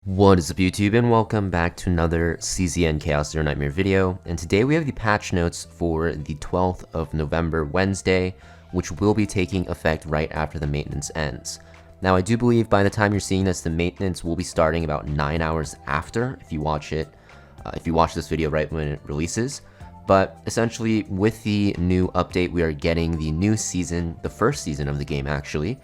What is up YouTube, and welcome back to another CZN Chaos Zero Nightmare video. And today we have the patch notes for the 12th of November, Wednesday, which will be taking effect right after the maintenance ends. Now I do believe by the time you're seeing this, the maintenance will be starting about 9 hours after if you watch this video right when it releases. But essentially with the new update, we are getting the new season, the first season of the game actually.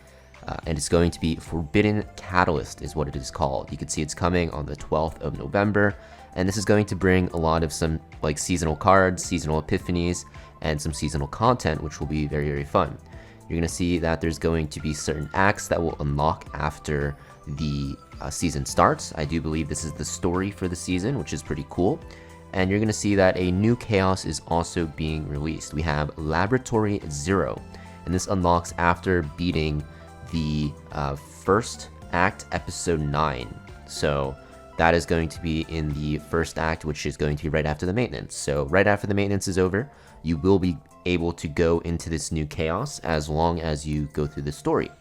And it's going to be Forbidden Catalyst is what it is called. You can see it's coming on the 12th of November, and this is going to bring a lot of some like seasonal cards, seasonal epiphanies, and some seasonal content, which will be very fun. You're going to see that there's going to be certain acts that will unlock after the season starts. I do believe this is the story for the season, which is pretty cool. And you're going to see that a new chaos is also being released. We have Laboratory Zero, and this unlocks after beating the first act, episode 9. So that is going to be in the first act, which is going to be right after the maintenance. So right after the maintenance is over, you will be able to go into this new chaos as long as you go through the story.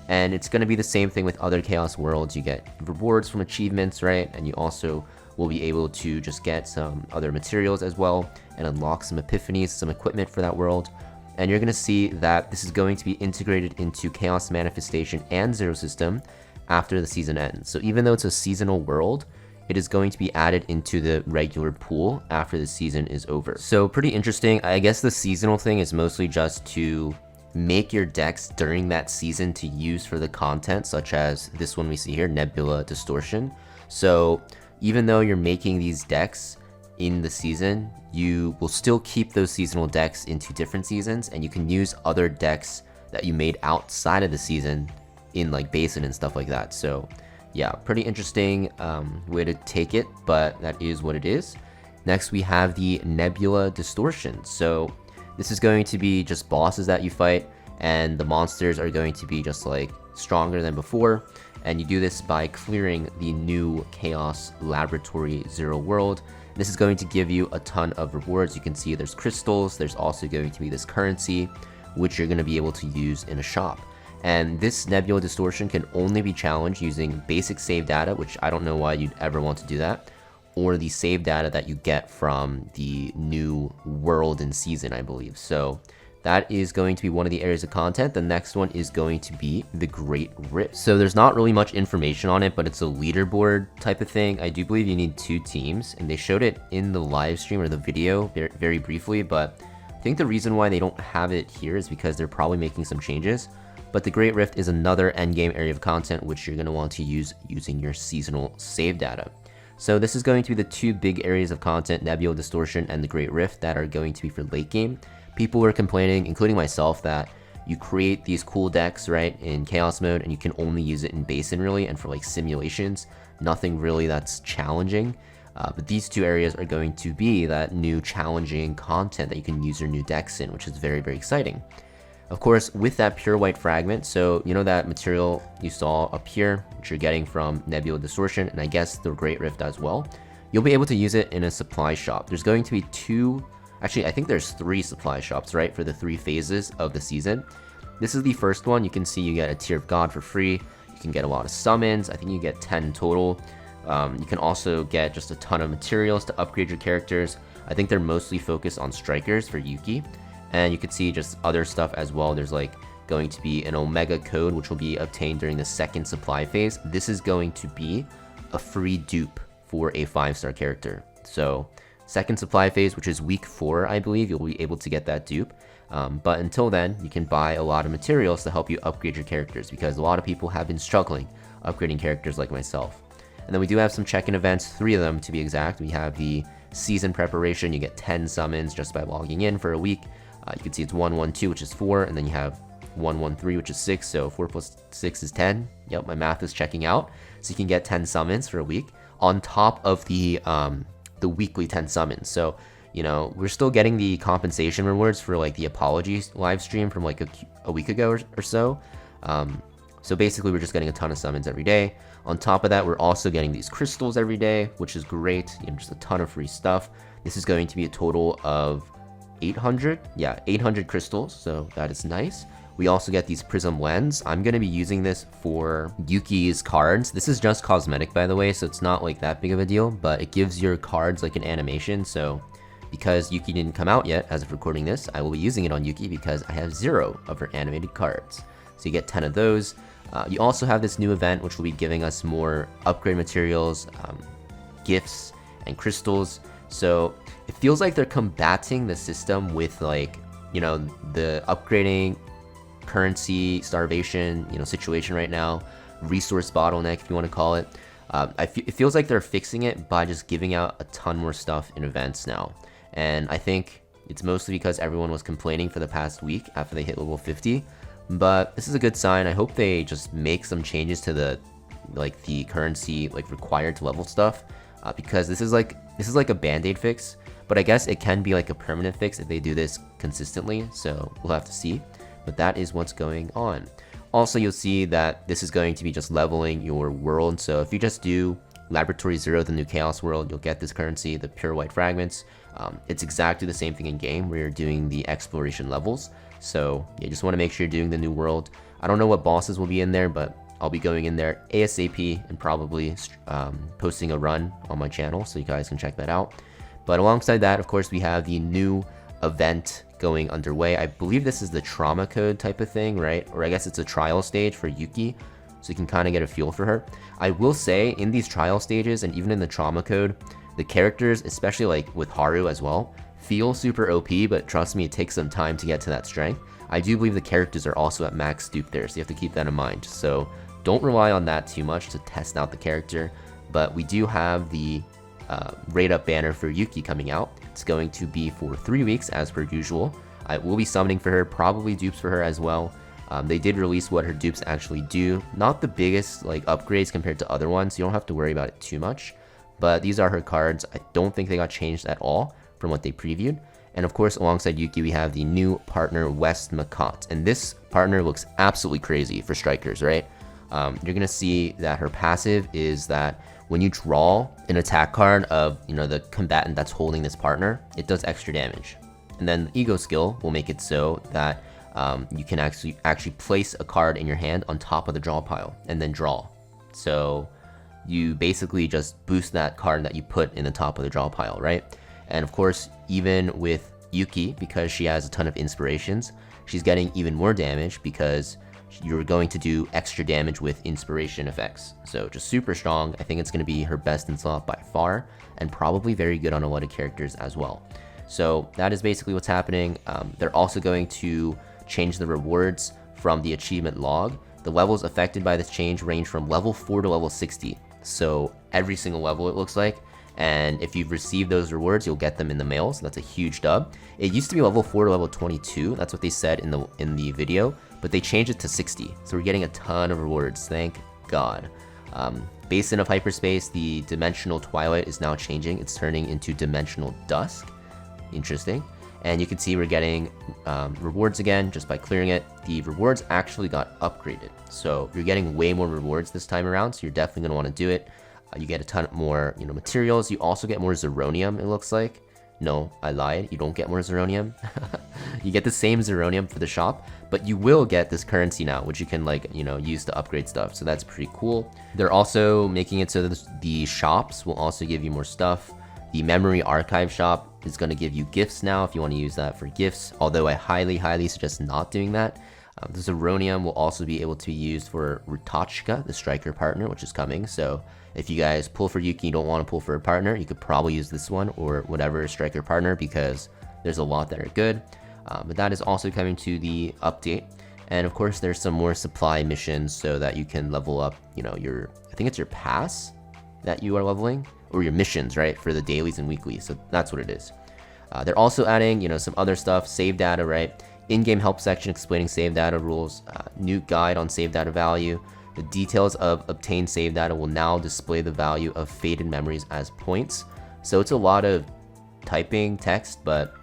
And it's going to be the same thing with other chaos worlds. You get rewards from achievements, right? And you also will be able to just get some other materials as well and unlock some epiphanies, some equipment for that world. And you're going to see that this is going to be integrated into Chaos Manifestation and Zero System after the season ends. So even though it's a seasonal world, it is going to be added into the regular pool after the season is over. So pretty interesting. I guess the seasonal thing is mostly just to make your decks during that season to use for the content, such as this one we see here, Nebula Distortion. So even though you're making these decks in the season, you will still keep those seasonal decks into different seasons, and you can use other decks that you made outside of the season in like Basin and stuff like that. So yeah, pretty interesting way to take it, but that is what it is. Next we have the Nebula Distortion. So this is going to be just bosses that you fight, and the monsters are going to be just like stronger than before. And you do this by clearing the new Chaos Laboratory Zero world. This is going to give you a ton of rewards. You can see there's crystals, there's also going to be this currency, which you're going to be able to use in a shop. And this Nebula Distortion can only be challenged using basic save data, which I don't know why you'd ever want to do that, or the save data that you get from the new world and season, I believe. So that is going to be one of the areas of content. The next one is going to be the Great Rift. So there's not really much information on it, but it's a leaderboard type of thing. I do believe you need 2 teams, and they showed it in the live stream or the video very briefly, but I think the reason why they don't have it here is because they're probably making some changes. But the Great Rift is another endgame area of content which you're going to want to use using your seasonal save data. So this is going to be the 2 big areas of content, Nebula Distortion and the Great Rift, that are going to be for late game. People were complaining, including myself, that you create these cool decks, right, in Chaos mode, and you can only use it in Basin, really, and for like simulations. Nothing really that's challenging. But these 2 areas are going to be that new challenging content that you can use your new decks in, which is very exciting. Of course, with that pure white fragment, so you know that material you saw up here, which you're getting from Nebula Distortion, and I guess the Great Rift as well, you'll be able to use it in a supply shop. There's going to be 2... Actually, I think there's 3 supply shops, right, for the 3 phases of the season. This is the first one. You can see you get a Tear of God for free. You can get a lot of summons. I think you get 10 total. You can also get just a ton of materials to upgrade your characters. I think they're mostly focused on strikers for Yuki. And you can see just other stuff as well. There's like going to be an Omega code, which will be obtained during the 2nd supply phase. This is going to be a free dupe for a 5-star character. So 2nd supply phase, which is week 4, I believe, you'll be able to get that dupe. But until then, you can buy a lot of materials to help you upgrade your characters, because a lot of people have been struggling upgrading characters like myself. And then we do have some check-in events, 3 of them to be exact. We have the season preparation. You get 10 summons just by logging in for a week. You can see it's 112, which is 4, and then you have 113, which is 6, so 4 plus 6 is 10. Yep, my math is checking out. So you can get 10 summons for a week on top of the weekly 10 summons. So, you know, we're still getting the compensation rewards for like the apologies live stream from like a week ago or so. So basically we're just getting a ton of summons every day. On top of that, we're also getting these crystals every day, which is great. You know, just a ton of free stuff. This is going to be a total of 800. Yeah, 800 crystals. So that is nice. We also get these prism lens. I'm going to be using this for Yuki's cards. This is just cosmetic, by the way, so it's not like that big of a deal, but it gives your cards like an animation. So because Yuki didn't come out yet as of recording this, I will be using it on Yuki because I have 0 of her animated cards. So you get 10 of those. You also have this new event which will be giving us more upgrade materials, gifts, and crystals. So it feels like they're combating the system with, like, you know, the upgrading currency starvation, you know, situation right now, resource bottleneck if you want to call it. It feels like they're fixing it by just giving out a ton more stuff in events now. And I think it's mostly because everyone was complaining for the past week after they hit level 50. But this is a good sign. I hope they just make some changes to the currency required to level stuff, because this is like a band-aid fix. But I guess it can be like a permanent fix if they do this consistently. So we'll have to see. But that is what's going on. Also, you'll see that this is going to be just leveling your world. So if you just do Laboratory 0, the new Chaos World, you'll get this currency, the pure white fragments. It's exactly the same thing in game where you're doing the exploration levels. So you just want to make sure you're doing the new world. I don't know what bosses will be in there, but I'll be going in there ASAP and probably posting a run on my channel so you guys can check that out. But alongside that, of course, we have the new event going underway. I believe this is the trauma code type of thing, right? Or I guess it's a trial stage for Yuki, so you can kind of get a feel for her. I will say in these trial stages and even in the trauma code, the characters, especially like with Haru as well, feel super OP, but trust me, it takes some time to get to that strength. I do believe the characters are also at max dupe there, so you have to keep that in mind. So don't rely on that too much to test out the character, but we do have the rate up banner for Yuki coming out. It's going to be for 3 weeks as per usual. I will be summoning for her, probably dupes for her as well. They did release what her dupes actually do. Not the biggest like upgrades compared to other ones, so you don't have to worry about it too much. But these are her cards. I don't think they got changed at all from what they previewed. And of course, alongside Yuki, we have the new partner, West Makot. And this partner looks absolutely crazy for strikers, right? You're gonna see that her passive is that when you draw an attack card of, you know, the combatant that's holding this partner, it does extra damage. And then the ego skill will make it so that you can actually place a card in your hand on top of the draw pile and then draw. So you basically just boost that card that you put in the top of the draw pile, right? And of course, even with Yuki, because she has a ton of inspirations, she's getting even more damage because you're going to do extra damage with inspiration effects. So just super strong. I think it's going to be her best in slot by far, and probably very good on a lot of characters as well. So that is basically what's happening. They're also going to change the rewards from the achievement log. The levels affected by this change range from level 4 to level 60. So every single level, it looks like. And if you've received those rewards, you'll get them in the mail, so that's a huge dub. It used to be level 4 to level 22, that's what they said in the video, but they changed it to 60, so we're getting a ton of rewards, thank God. Basin of Hyperspace, the Dimensional Twilight is now changing, it's turning into Dimensional Dusk, interesting. And you can see we're getting rewards again just by clearing it. The rewards actually got upgraded, so you're getting way more rewards this time around, so you're definitely going to want to do it. You get a ton more, you know, materials. You also get more Zeronium, it looks like. No, I lied. You don't get more Zeronium. You get the same Zeronium for the shop, but you will get this currency now, which you can, like, you know, use to upgrade stuff. So that's pretty cool. They're also making it so that the shops will also give you more stuff. The Memory Archive shop is going to give you gifts now if you want to use that for gifts, although I highly suggest not doing that. The Zeronium will also be able to be used for Rutachka, the striker partner, which is coming. So if you guys pull for Yuki and don't want to pull for a partner, you could probably use this one or whatever striker partner, because there's a lot that are good. But that is also coming to the update. And of course, there's some more supply missions so that you can level up, you know, I think it's your pass that you are leveling, or your missions, right, for the dailies and weeklies. So that's what it is. They're also adding, you know, some other stuff, save data, right? In-game help section explaining save data rules, new guide on save data value. The details of obtained save data will now display the value of faded memories as points. So it's a lot of typing text, but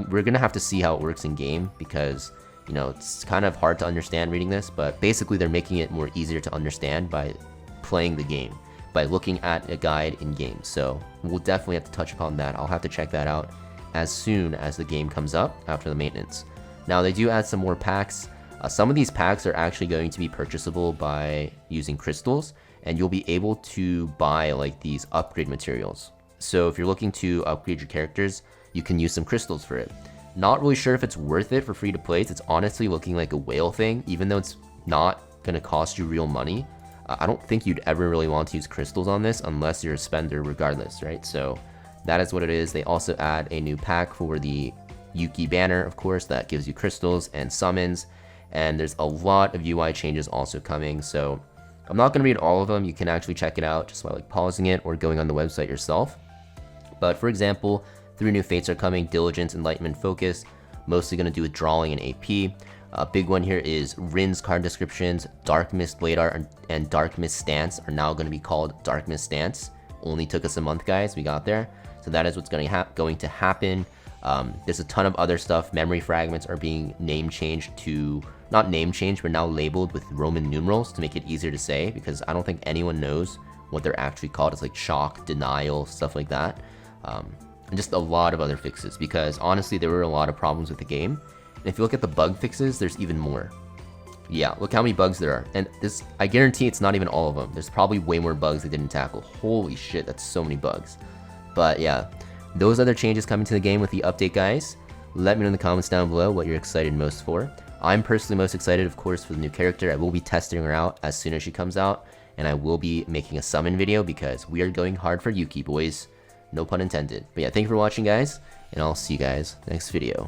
we're gonna have to see how it works in game, because, you know, it's kind of hard to understand reading this, but basically they're making it more easier to understand by playing the game, by looking at a guide in game. So we'll definitely have to touch upon that. I'll have to check that out as soon as the game comes up after the maintenance. Now they do add some more packs. Some of these packs are actually going to be purchasable by using crystals, and you'll be able to buy like these upgrade materials. So if you're looking to upgrade your characters, you can use some crystals for it. Not really sure if it's worth it for free to play. It's honestly looking like a whale thing, even though it's not going to cost you real money. I don't think you'd ever really want to use crystals on this unless you're a spender regardless, right? So that is what it is. They also add a new pack for the Yuki banner, of course, that gives you crystals and summons. And there's a lot of UI changes also coming. So I'm not going to read all of them. You can actually check it out just by like pausing it or going on the website yourself. But for example, 3 new fates are coming: Diligence, Enlightenment, Focus, mostly going to do with drawing and AP. A big one here is Rin's card descriptions. Dark Mist Blade Art and Dark Mist Stance are now going to be called Dark Mist Stance. Only took us a month, guys. We got there. So that is what's going to happen. There's a ton of other stuff. Memory fragments are being name changed to, not name changed, but now labeled with Roman numerals to make it easier to say, because I don't think anyone knows what they're actually called. It's like shock, denial, stuff like that. And just a lot of other fixes, because honestly there were a lot of problems with the game. And if you look at the bug fixes, there's even more. Yeah, look how many bugs there are. And this, I guarantee it's not even all of them. There's probably way more bugs they didn't tackle. Holy shit, that's so many bugs. But yeah, those other changes coming to the game with the update, guys. Let me know in the comments down below what you're excited most for. I'm personally most excited, of course, for the new character. I will be testing her out as soon as she comes out, and I will be making a summon video because we are going hard for Yuki, boys. No pun intended. But yeah, thank you for watching, guys, and I'll see you guys next video.